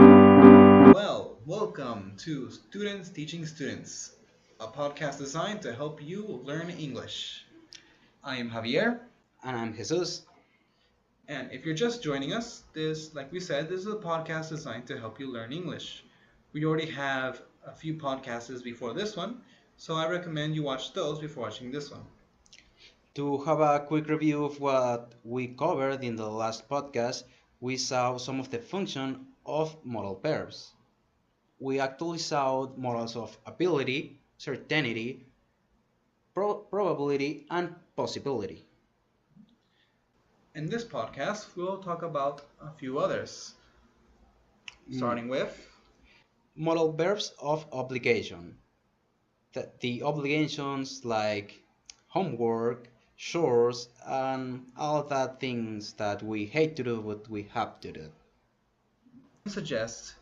Well, welcome to Students Teaching Students, a podcast designed to help you learn English. I am Javier, And I'm Jesus. and if you're just joining us, like we said, this is a podcast designed to help you learn English. We already have a few podcasts before this one, so I recommend you watch those before watching this one. To have a quick review of what we covered in the last podcast, we saw some of the function of modal verbs. We actually saw modals of ability, certainty, probability, and possibility. In this podcast, we'll talk about a few others, Mm, starting with Modal verbs of obligation. The obligations like homework, chores, and all that things that we hate to do but we have to do. suggest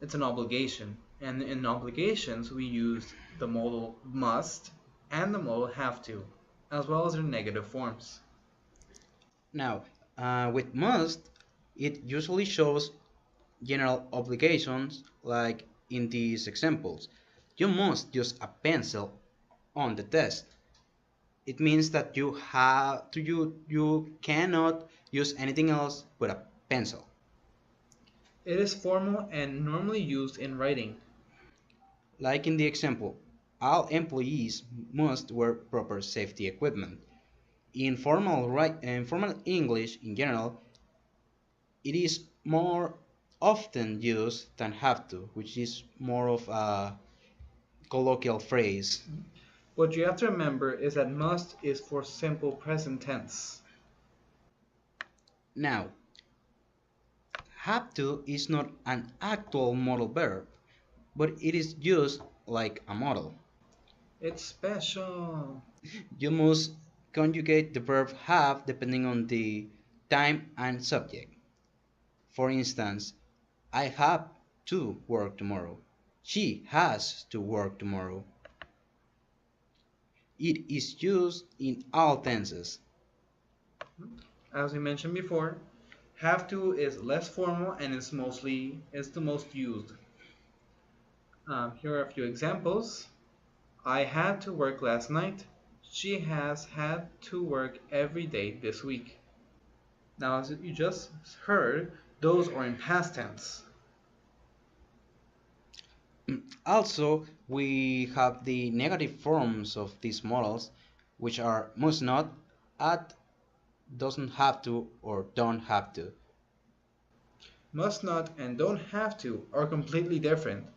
it's an obligation, and in obligations we use the modal must and the modal have to, as well as their negative forms. Now, with must, it usually shows general obligations, like in these examples. You must use a pencil on the test. It means that you cannot use anything else but a pencil. It is formal and normally used in writing. Like in the example, all employees must wear proper safety equipment. In formal English in general, it is more often used than have to, which is more of a colloquial phrase. What you have to remember is that must is for simple present tense. Now, have to is not an actual modal verb, but it is used like a modal. It's special. You must conjugate the verb have depending on the time and subject. For instance, I have to work tomorrow. She has to work tomorrow. It is used in all tenses. As we mentioned before, have to is less formal and is the most used. Here are a few examples. I had to work last night. She has had to work every day this week. Now, as you just heard, those are in past tense. Also, we have the negative forms of these models, which are must not, at, doesn't have to, or don't have to. Must not and don't have to are completely different,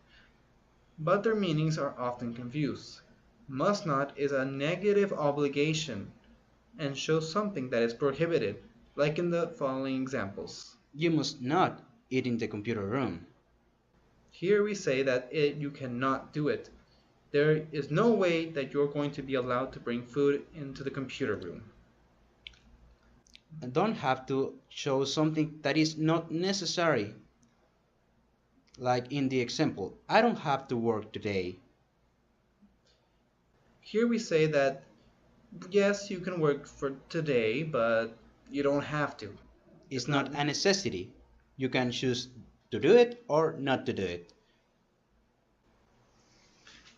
but their meanings are often confused. Must not is a negative obligation and shows something that is prohibited, like in the following examples. You must not eat in the computer room. Here we say that you cannot do it. There is no way that you're going to be allowed to bring food into the computer room. And don't have to show something that is not necessary. Like in the example, I don't have to work today. Here we say that yes, you can work for today, but you don't have to. It's not a necessity. You can choose to do it or not to do it.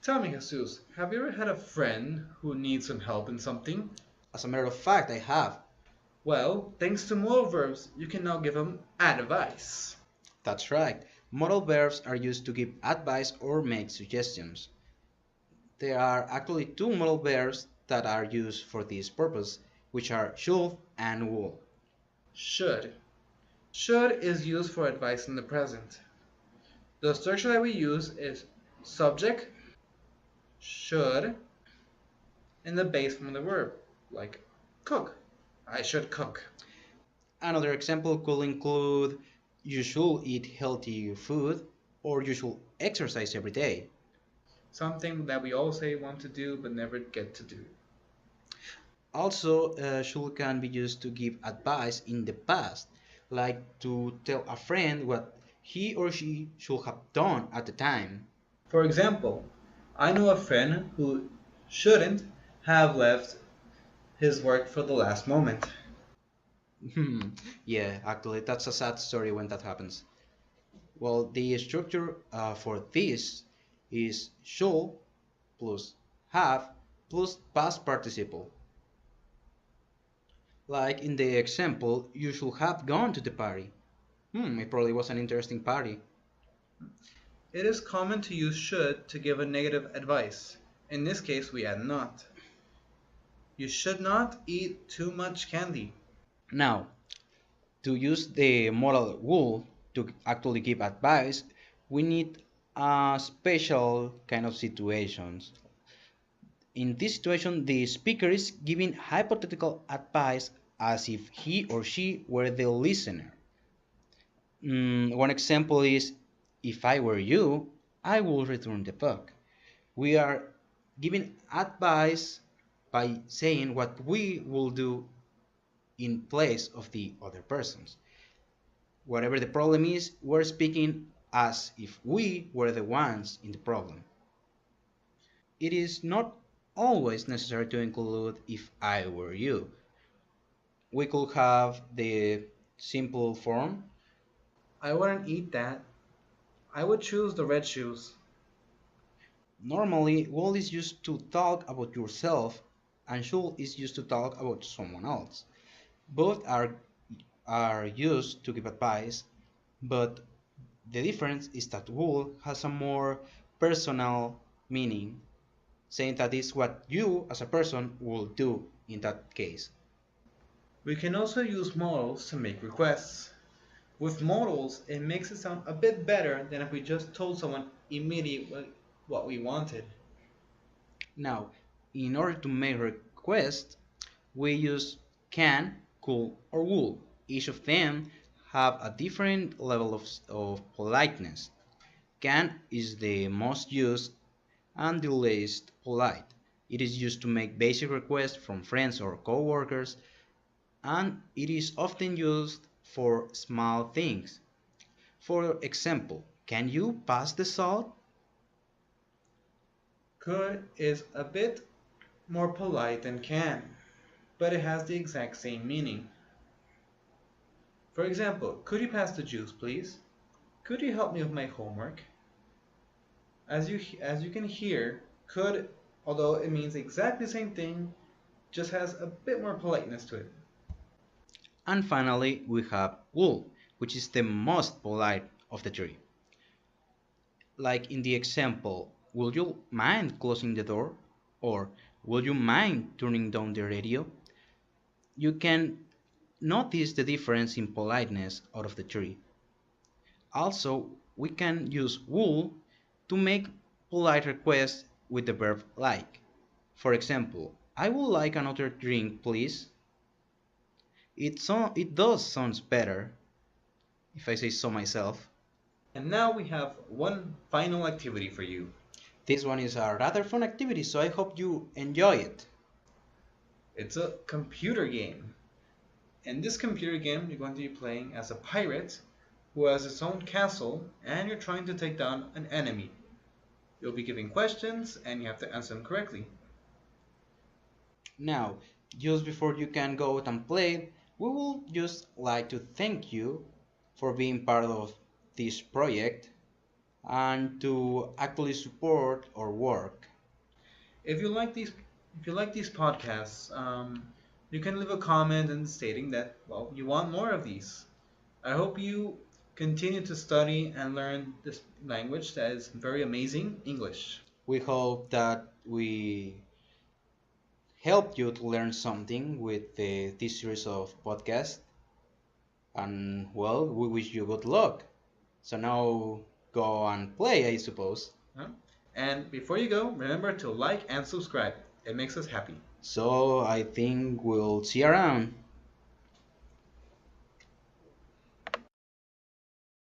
Tell me, Jesus, have you ever had a friend who needs some help in something? As a matter of fact, I have. Well, thanks to modal verbs, you can now give them advice. That's right. Modal verbs are used to give advice or make suggestions. There are actually two modal verbs that are used for this purpose, which are should and will. Should. Should is used for advice in the present. The structure that we use is subject, should, and the base form of the verb, like cook. I should cook. Another example could include you should eat healthy food or you should exercise every day. Something that we all say want to do but never get to do. Also, should can be used to give advice in the past, like to tell a friend what he or she should have done at the time. For example, I know a friend who shouldn't have left his work for the last moment. Yeah, actually, that's a sad story when that happens. Well, the structure for this is should plus have plus past participle. Like in the example, you should have gone to the party. It probably was an interesting party. It is common to use should to give a negative advice. In this case, we add not. You should not eat too much candy. Now, to use the modal would to actually give advice, we need a special kind of situations. In this situation, the speaker is giving hypothetical advice as if he or she were the listener. One example is, if I were you, I would return the book. We are giving advice by saying what we will do in place of the other persons. Whatever the problem is, we're speaking as if we were the ones in the problem. It is not always necessary to include if I were you. We could have the simple form. I wouldn't eat that. I would choose the red shoes. Normally, will is used to talk about yourself and should is used to talk about someone else. Both are used to give advice, but the difference is that will has a more personal meaning, saying that is what you as a person will do in that case. We can also use modals to make requests. With modals, it makes it sound a bit better than if we just told someone immediately what we wanted. Now, in order to make requests, we use can, could, or would. Each of them have a different level of politeness. Can is the most used and the least polite. It is used to make basic requests from friends or coworkers, and it is often used for small things. For example, can you pass the salt? Could is a bit more polite than can, but it has the exact same meaning. For example, could you pass the juice, please? Could you help me with my homework? As you can hear, could, although it means exactly the same thing, just has a bit more politeness to it. And finally, we have would, which is the most polite of the three. Like in the example, would you mind closing the door? Or would you mind turning down the radio? You can notice the difference in politeness out of the three. Also, we can use would to make polite requests with the verb like. For example, I would like another drink, please. It does sound better if I say so myself. And now we have one final activity for you. This one is a rather fun activity, so I hope you enjoy it. It's a computer game. In this computer game, you're going to be playing as a pirate who has his own castle, and you're trying to take down an enemy. You'll be giving questions, and you have to answer them correctly. Now, just before you can go out and play, we would just like to thank you for being part of this project and to actually support our work. If you like these podcasts, you can leave a comment and stating that you want more of these. I hope you continue to study and learn this language that is very amazing, English. We hope that we helped you to learn something with this series of podcasts. And well, we wish you good luck. So now go and play, I suppose. Huh? And before you go, remember to like and subscribe. It makes us happy. So I think we'll see you around.